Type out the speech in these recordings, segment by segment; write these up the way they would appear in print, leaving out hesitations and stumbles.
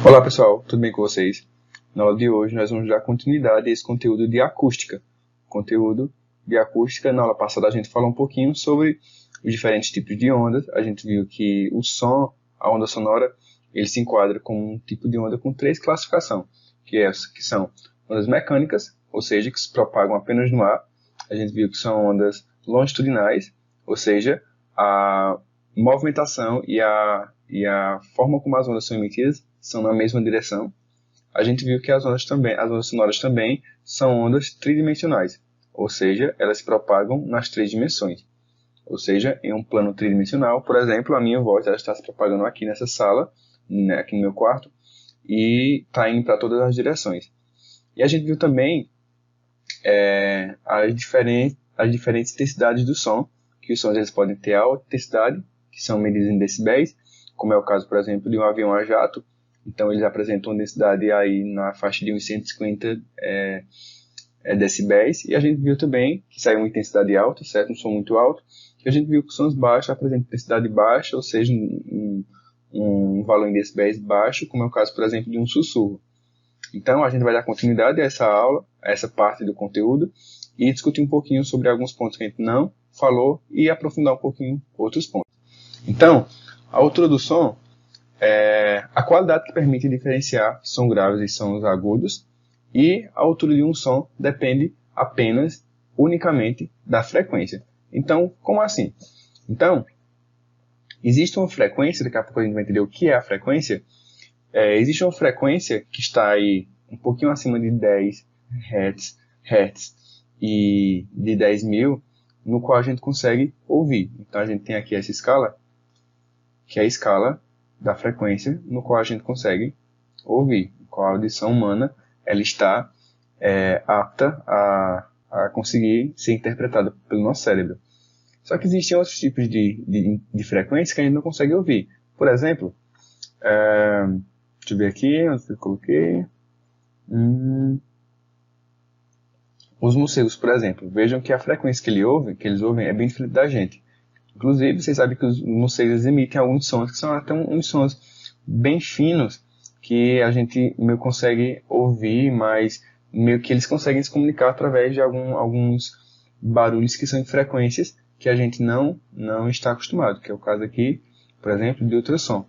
Olá pessoal, tudo bem com vocês? Na aula de hoje nós vamos dar continuidade a esse conteúdo de acústica. Na aula passada a gente falou um pouquinho sobre os diferentes tipos de ondas. A gente viu que o som, a onda sonora, ele se enquadra como um tipo de onda com três classificações, que são ondas mecânicas, ou seja, que se propagam apenas no ar. A gente viu que são ondas longitudinais, ou seja, a movimentação e a forma como as ondas são emitidas são na mesma direção. A gente viu que as ondas sonoras também são ondas tridimensionais, ou seja, elas se propagam nas três dimensões. Ou seja, em um plano tridimensional, por exemplo, a minha voz ela está se propagando aqui nessa sala, né, aqui no meu quarto, e está indo para todas as direções. E a gente viu também as diferentes intensidades do som, que os sons eles podem ter alta intensidade, que são medidas em decibéis, como é o caso, por exemplo, de um avião a jato. Então, eles apresentam uma densidade aí na faixa de uns 150 decibéis. E a gente viu também que saiu uma intensidade alta, certo? Um som muito alto. E a gente viu que os sons baixos apresentam intensidade baixa, ou seja, um valor em decibéis baixo, como é o caso, por exemplo, de um sussurro. Então, a gente vai dar continuidade a essa aula, a essa parte do conteúdo, e discutir um pouquinho sobre alguns pontos que a gente não falou e aprofundar um pouquinho outros pontos. Então, a altura do som é a qualidade que permite diferenciar sons graves e sons agudos, e a altura de um som depende apenas, unicamente, da frequência. Então, como assim? Então, existe uma frequência, daqui a pouco a gente vai entender o que é a frequência. Existe uma frequência que está aí um pouquinho acima de 10 Hz e de 10.000, no qual a gente consegue ouvir. Então, a gente tem aqui essa escala, que é a escala da frequência no qual a gente consegue ouvir, no qual a audição humana ela está apta a conseguir ser interpretada pelo nosso cérebro. Só que existem outros tipos de frequência que a gente não consegue ouvir. Por exemplo, deixa eu ver aqui, onde eu coloquei. Os morcegos, por exemplo, vejam que a frequência que eles ouvem é bem diferente da gente. Inclusive, vocês sabem que os morcegos emitem alguns sons que são até uns sons bem finos que a gente meio consegue ouvir, mas meio que eles conseguem se comunicar através de alguns barulhos que são em frequências que a gente não está acostumado, que é o caso aqui, por exemplo, de ultrassom.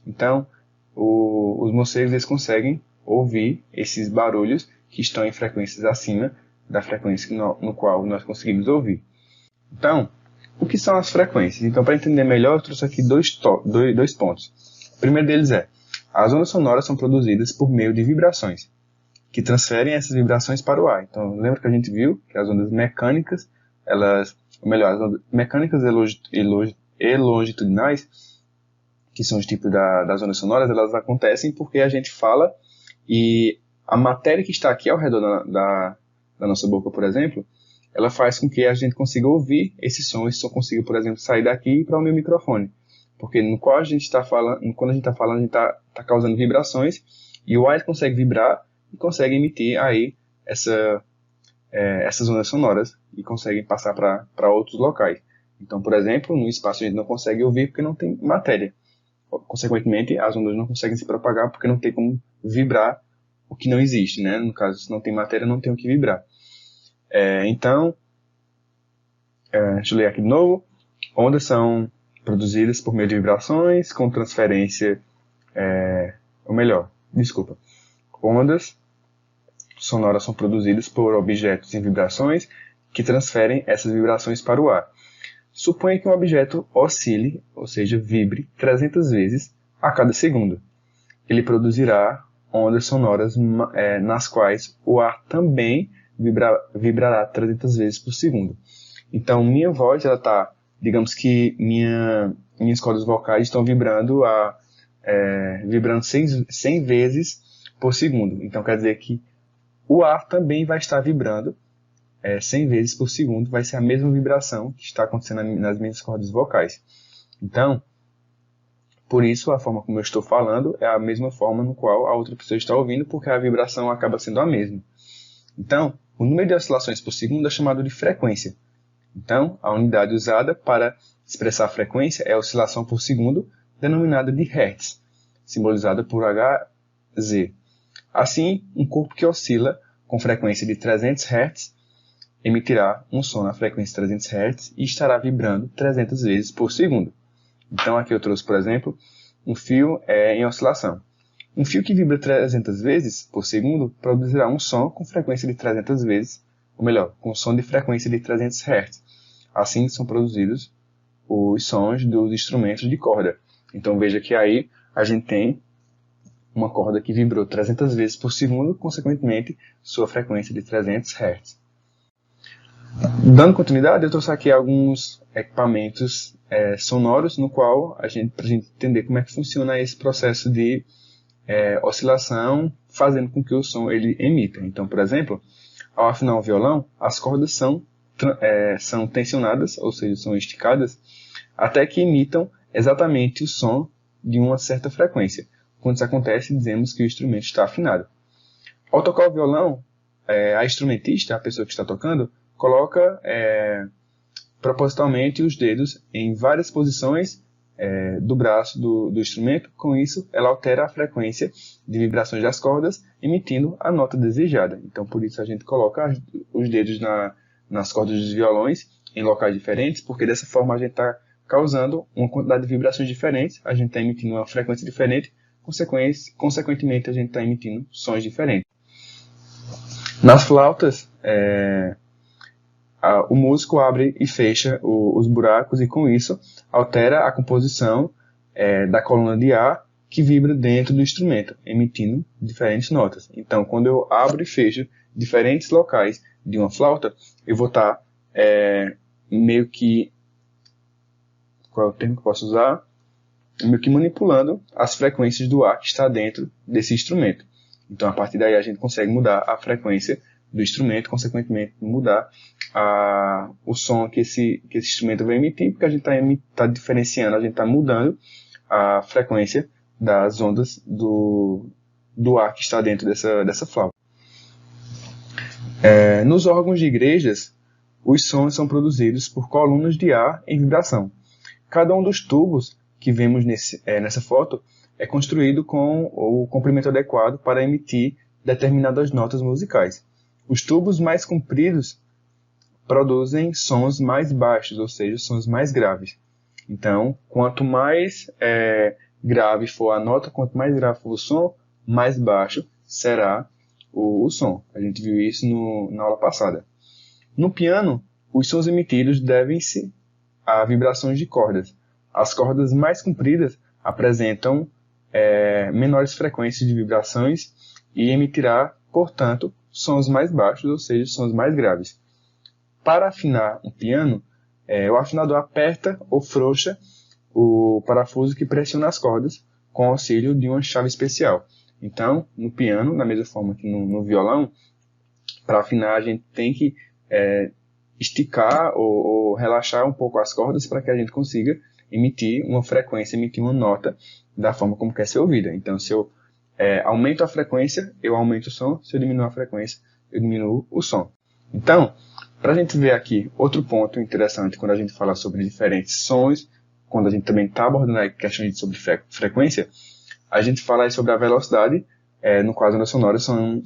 Então, os morcegos eles conseguem ouvir esses barulhos que estão em frequências acima da frequência no qual nós conseguimos ouvir. Então, o que são as frequências? Então, para entender melhor, eu trouxe aqui dois pontos. O primeiro deles as ondas sonoras são produzidas por meio de vibrações, que transferem essas vibrações para o ar. Então, lembra que a gente viu que as ondas mecânicas, as ondas mecânicas e longitudinais, que são os tipos das ondas sonoras, elas acontecem porque a gente fala e a matéria que está aqui ao redor da nossa boca, por exemplo, ela faz com que a gente consiga ouvir esse som consiga, por exemplo, sair daqui para o meu microfone. Porque no qual a gente está falando, quando a gente está falando, a gente está causando vibrações, e o ar consegue vibrar e consegue emitir aí essas ondas sonoras e consegue passar para outros locais. Então, por exemplo, no espaço a gente não consegue ouvir porque não tem matéria. Consequentemente, as ondas não conseguem se propagar porque não tem como vibrar o que não existe, né? No caso, se não tem matéria, não tem o que vibrar. Então, deixa eu ler aqui de novo. Ondas são produzidas por meio de vibrações com transferência, ondas sonoras são produzidas por objetos em vibrações que transferem essas vibrações para o ar. Suponha que um objeto oscile, ou seja, vibre 300 vezes a cada segundo. Ele produzirá ondas sonoras nas quais o ar também vibrará 300 vezes por segundo. Então, minha voz, ela está, digamos que minhas cordas vocais estão vibrando 100 vezes por segundo. Então, quer dizer que o ar também vai estar vibrando 100 vezes por segundo, vai ser a mesma vibração que está acontecendo nas minhas cordas vocais. Então, por isso, a forma como eu estou falando é a mesma forma no qual a outra pessoa está ouvindo, porque a vibração acaba sendo a mesma. Então, o número de oscilações por segundo é chamado de frequência. Então, a unidade usada para expressar a frequência é a oscilação por segundo, denominada de Hertz, simbolizada por H Z. Assim, um corpo que oscila com frequência de 300 Hz emitirá um som na frequência de 300 Hz e estará vibrando 300 vezes por segundo. Então aqui eu trouxe, por exemplo, um fio em oscilação. Um fio que vibra 300 vezes por segundo produzirá um som com frequência de 300 vezes, ou melhor, com som de frequência de 300 Hz. Assim são produzidos os sons dos instrumentos de corda. Então veja que aí a gente tem uma corda que vibrou 300 vezes por segundo, consequentemente sua frequência de 300 Hz. Dando continuidade, eu trouxe aqui alguns equipamentos sonoros no qual para a gente entender como é que funciona esse processo de oscilação, fazendo com que o som ele emita. Então, por exemplo, ao afinar o violão, as cordas são tensionadas, ou seja, são esticadas, até que imitam exatamente o som de uma certa frequência. Quando isso acontece, dizemos que o instrumento está afinado. Ao tocar o violão, a instrumentista, a pessoa que está tocando, coloca propositalmente os dedos em várias posições do braço do instrumento. Com isso, ela altera a frequência de vibrações das cordas, emitindo a nota desejada. Então, por isso a gente coloca os dedos nas cordas dos violões em locais diferentes, porque dessa forma a gente está causando uma quantidade de vibrações diferentes, a gente está emitindo uma frequência diferente, consequentemente a gente está emitindo sons diferentes. Nas flautas, o músico abre e fecha os buracos e com isso altera a composição da coluna de ar que vibra dentro do instrumento, emitindo diferentes notas. Então, quando eu abro e fecho diferentes locais de uma flauta, eu vou estar meio que... Qual é o termo que eu posso usar? Meio que manipulando as frequências do ar que está dentro desse instrumento. Então, a partir daí, a gente consegue mudar a frequência do instrumento, consequentemente mudar o som que esse instrumento vai emitir, porque a gente está diferenciando, a gente está mudando a frequência das ondas do ar que está dentro dessa flauta. Nos órgãos de igrejas, os sons são produzidos por colunas de ar em vibração. Cada um dos tubos que vemos nessa foto é construído com o comprimento adequado para emitir determinadas notas musicais. Os tubos mais compridos produzem sons mais baixos, ou seja, sons mais graves. Então, quanto mais grave for a nota, quanto mais grave for o som, mais baixo será o som. A gente viu isso na aula passada. No piano, os sons emitidos devem-se a vibrações de cordas. As cordas mais compridas apresentam menores frequências de vibrações e emitirá, portanto, sons mais baixos, ou seja, sons mais graves. Para afinar um piano, o afinador aperta ou frouxa o parafuso que pressiona as cordas com o auxílio de uma chave especial. Então, no piano, da mesma forma que no violão, para afinar a gente tem que esticar ou relaxar um pouco as cordas para que a gente consiga emitir uma frequência, emitir uma nota da forma como quer ser ouvida. Então, se eu aumento a frequência, eu aumento o som. Se eu diminuo a frequência, eu diminuo o som. Então, para a gente ver aqui outro ponto interessante quando a gente fala sobre diferentes sons, quando a gente também está abordando a questão sobre frequência, a gente fala aí sobre a velocidade, no qual as ondas sonoras são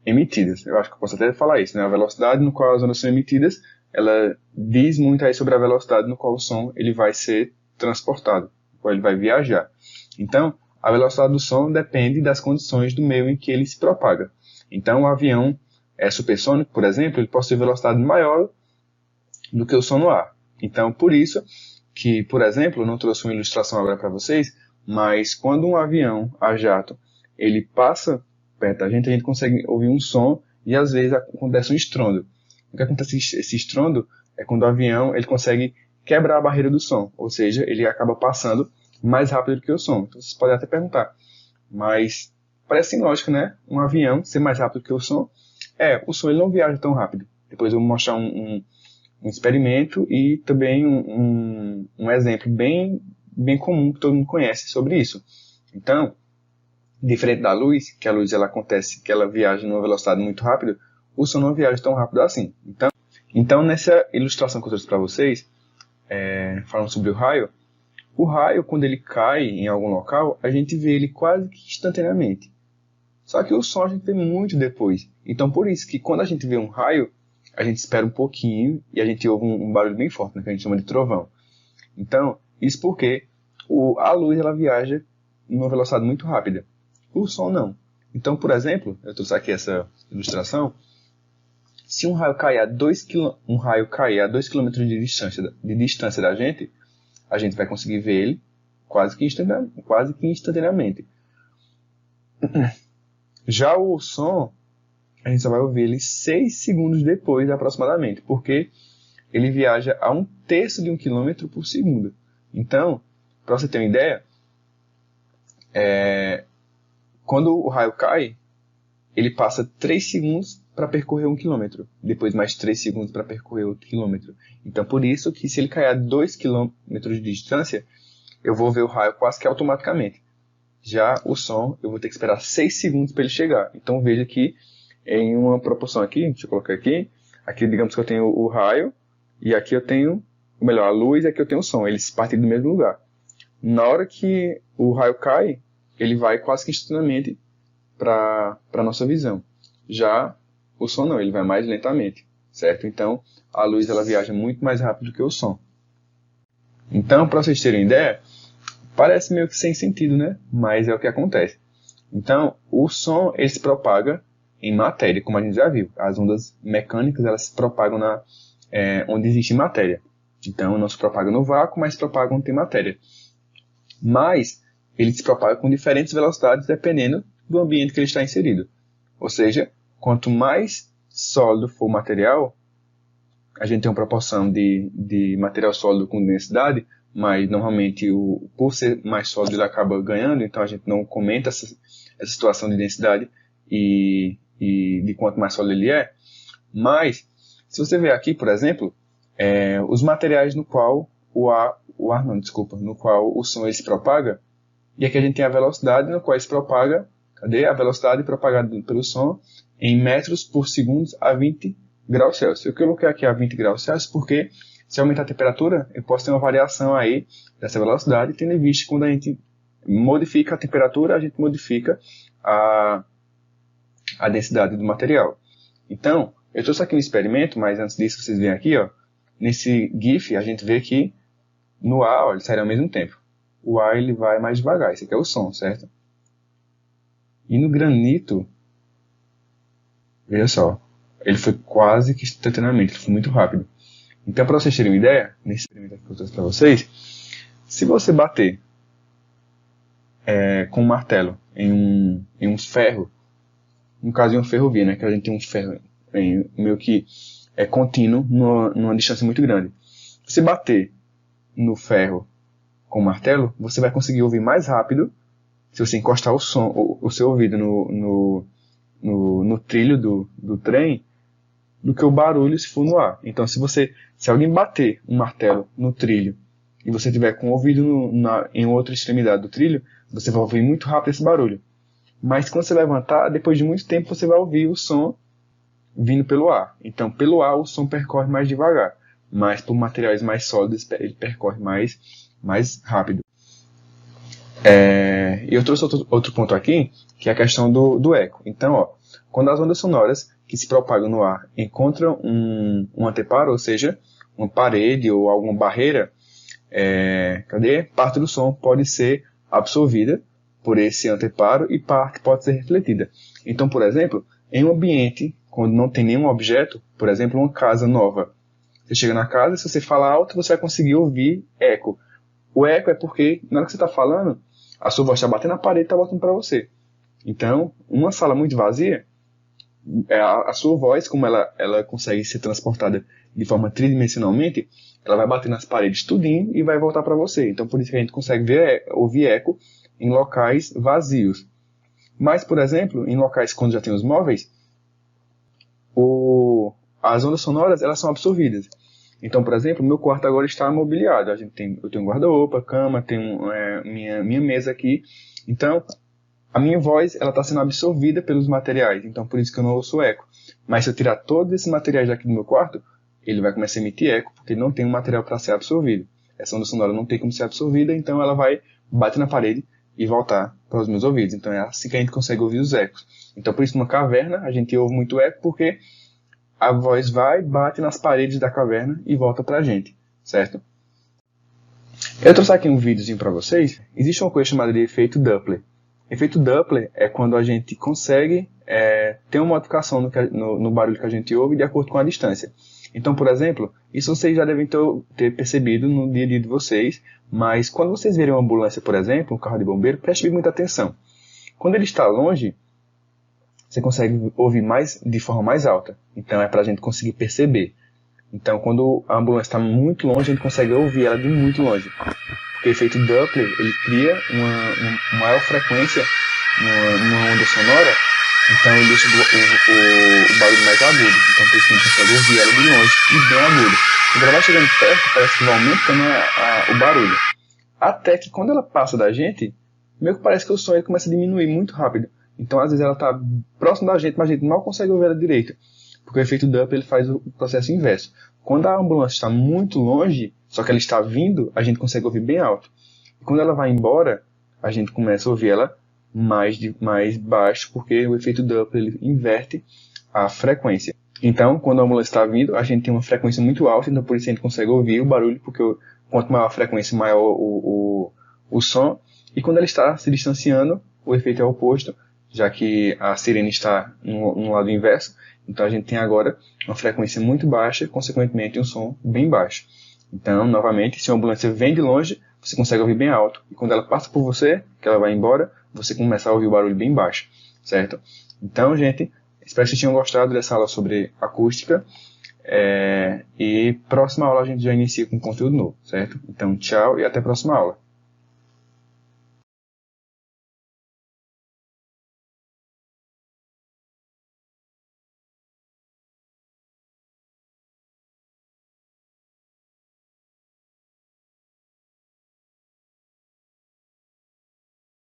emitidas. Eu acho que eu posso até falar isso, né? A velocidade no qual as ondas são emitidas, ela diz muito aí sobre a velocidade no qual o som ele vai ser transportado, no qual ele vai viajar. Então, a velocidade do som depende das condições do meio em que ele se propaga. Então, o avião supersônico, por exemplo, ele possui velocidade maior do que o som no ar. Então, por isso que, por exemplo, eu não trouxe uma ilustração agora para vocês, mas quando um avião a jato ele passa perto da gente, a gente consegue ouvir um som e às vezes acontece um estrondo. O que acontece esse estrondo é quando o avião ele consegue quebrar a barreira do som, ou seja, ele acaba passando mais rápido do que o som. Então, vocês podem até perguntar, mas parece sem lógica, né? Um avião ser mais rápido que o som. O som ele não viaja tão rápido. Depois eu vou mostrar um experimento e também um exemplo bem comum que todo mundo conhece sobre isso. Então, diferente da luz, que a luz ela acontece, que ela viaja numa velocidade muito rápida, o som não viaja tão rápido assim. Então nessa ilustração que eu trouxe para vocês, falando sobre o raio O raio, quando ele cai em algum local, a gente vê ele quase que instantaneamente. Só que o som a gente vê muito depois. Então, por isso que quando a gente vê um raio, a gente espera um pouquinho e a gente ouve um barulho bem forte, né, que a gente chama de trovão. Então, isso porque a luz ela viaja em uma velocidade muito rápida. O som não. Então, por exemplo, eu trouxe aqui essa ilustração. Se um raio cair a 2 km de distância da gente, a gente vai conseguir ver ele quase que instantaneamente. Já o som, a gente só vai ouvir ele 6 segundos depois, aproximadamente, porque ele viaja a 1/3 de 1 km por segundo. Então, para você ter uma ideia, quando o raio cai, ele passa 3 segundos para percorrer 1 km, depois mais 3 segundos para percorrer outro quilômetro. Então, por isso que se ele cair a 2 km de distância, eu vou ver o raio quase que automaticamente. Já o som, eu vou ter que esperar 6 segundos para ele chegar. Então, veja que em uma proporção aqui, deixa eu colocar aqui, digamos que eu tenho o raio, e aqui eu tenho, ou melhor, a luz, e aqui eu tenho o som. Eles partem do mesmo lugar. Na hora que o raio cai, ele vai quase que instantaneamente para a nossa visão. Já o som não, ele vai mais lentamente, certo? Então, a luz ela viaja muito mais rápido que o som. Então, para vocês terem ideia, parece meio que sem sentido, né? Mas é o que acontece. Então, o som ele se propaga em matéria, como a gente já viu. As ondas mecânicas elas se propagam onde existe matéria. Então, não se propaga no vácuo, mas se propaga onde tem matéria. Mas, ele se propaga com diferentes velocidades dependendo do ambiente que ele está inserido. Ou seja, quanto mais sólido for o material, a gente tem uma proporção de material sólido com densidade, mas normalmente por ser mais sólido ele acaba ganhando, então a gente não comenta essa situação de densidade e de quanto mais sólido ele é. Mas, se você ver aqui, por exemplo, os materiais no qual no qual o som ele se propaga, e aqui a gente tem a velocidade no qual ele se propaga. Cadê? A velocidade propagada pelo som em metros por segundo a 20 graus Celsius. Eu coloquei aqui a 20 graus Celsius porque se aumentar a temperatura, eu posso ter uma variação aí dessa velocidade, tendo em vista que quando a gente modifica a temperatura, a gente modifica a densidade do material. Então, eu trouxe aqui um experimento, mas antes disso vocês veem aqui, ó, nesse GIF a gente vê que no ar, ó, ele sai ao mesmo tempo. O ar ele vai mais devagar, esse aqui é o som, certo? E no granito, veja só, ele foi quase que instantaneamente, ele foi muito rápido. Então, para vocês terem uma ideia, nesse experimento que eu trouxe para vocês, se você bater com um martelo em um ferro, no caso de uma ferrovia, né, que a gente tem um ferro meio que contínuo numa distância muito grande. Se você bater no ferro com o martelo, você vai conseguir ouvir mais rápido se você encostar o seu ouvido no trilho do trem, do que o barulho se for no ar. Então, se alguém bater um martelo no trilho e você tiver com o ouvido em outra extremidade do trilho, você vai ouvir muito rápido esse barulho. Mas quando você levantar, depois de muito tempo, você vai ouvir o som vindo pelo ar. Então, pelo ar, o som percorre mais devagar. Mas por materiais mais sólidos, ele percorre mais rápido. E eu trouxe outro ponto aqui, que é a questão do eco. Então, ó, quando as ondas sonoras que se propagam no ar encontram um anteparo, ou seja, uma parede ou alguma barreira, parte do som pode ser absorvida por esse anteparo e parte pode ser refletida. Então, por exemplo, em um ambiente quando não tem nenhum objeto, por exemplo, uma casa nova, você chega na casa, se você falar alto, você vai conseguir ouvir eco. O eco é porque, na hora que você está falando, a sua voz está batendo na parede e está voltando para você. Então, uma sala muito vazia, a sua voz, como ela consegue ser transportada de forma tridimensionalmente, ela vai bater nas paredes tudinho e vai voltar para você. Então, por isso que a gente consegue ouvir eco em locais vazios. Mas, por exemplo, em locais quando já tem os móveis, as ondas sonoras elas são absorvidas. Então, por exemplo, meu quarto agora está mobiliado. Eu tenho um guarda-roupa, cama, tenho minha mesa aqui. Então, a minha voz está sendo absorvida pelos materiais. Então, por isso que eu não ouço eco. Mas se eu tirar todos esses materiais daqui do meu quarto, ele vai começar a emitir eco, porque não tem um material para ser absorvido. essa onda sonora não tem como ser absorvida, então ela vai bater na parede e voltar para os meus ouvidos. Então é assim que a gente consegue ouvir os ecos. Então por isso numa caverna a gente ouve muito eco, porque a voz vai, bate nas paredes da caverna e volta para a gente, certo? Eu trouxe aqui um videozinho para vocês. Existe uma coisa chamada de efeito Doppler. Efeito Doppler é quando a gente consegue ter uma modificação no barulho que a gente ouve de acordo com a distância. Então, por exemplo, isso vocês já devem ter percebido no dia a dia de vocês, mas quando vocês verem uma ambulância, por exemplo, um carro de bombeiro, preste muita atenção. Quando ele está longe, você consegue ouvir de forma mais alta. Então é para a gente conseguir perceber. Então quando a ambulância está muito longe, a gente consegue ouvir ela de muito longe. Porque o efeito Doppler, ele cria uma maior frequência numa onda sonora, então ele deixa o barulho mais agudo. Então por isso que a gente consegue ouvir ela de longe e bem agudo. Quando ela vai chegando perto, parece que vai aumentando o barulho. Até que quando ela passa da gente, meio que parece que o som ele começa a diminuir muito rápido. Então, às vezes, ela está próxima da gente, mas a gente mal consegue ouvir ela direito. Porque o efeito Doppler ele faz o processo inverso. Quando a ambulância está muito longe, só que ela está vindo, a gente consegue ouvir bem alto. E quando ela vai embora, a gente começa a ouvir ela mais baixo, porque o efeito Doppler ele inverte a frequência. Então, quando a ambulância está vindo, a gente tem uma frequência muito alta, então por isso a gente consegue ouvir o barulho, porque quanto maior a frequência, maior o som. E quando ela está se distanciando, o efeito é o oposto, já que a sirene está no lado inverso, então a gente tem agora uma frequência muito baixa, consequentemente um som bem baixo. Então, novamente, se a ambulância vem de longe, você consegue ouvir bem alto. E quando ela passa por você, que ela vai embora, você começa a ouvir o barulho bem baixo, certo? Então, gente, espero que vocês tenham gostado dessa aula sobre acústica. E próxima aula a gente já inicia com conteúdo novo, certo? Então, tchau e até a próxima aula.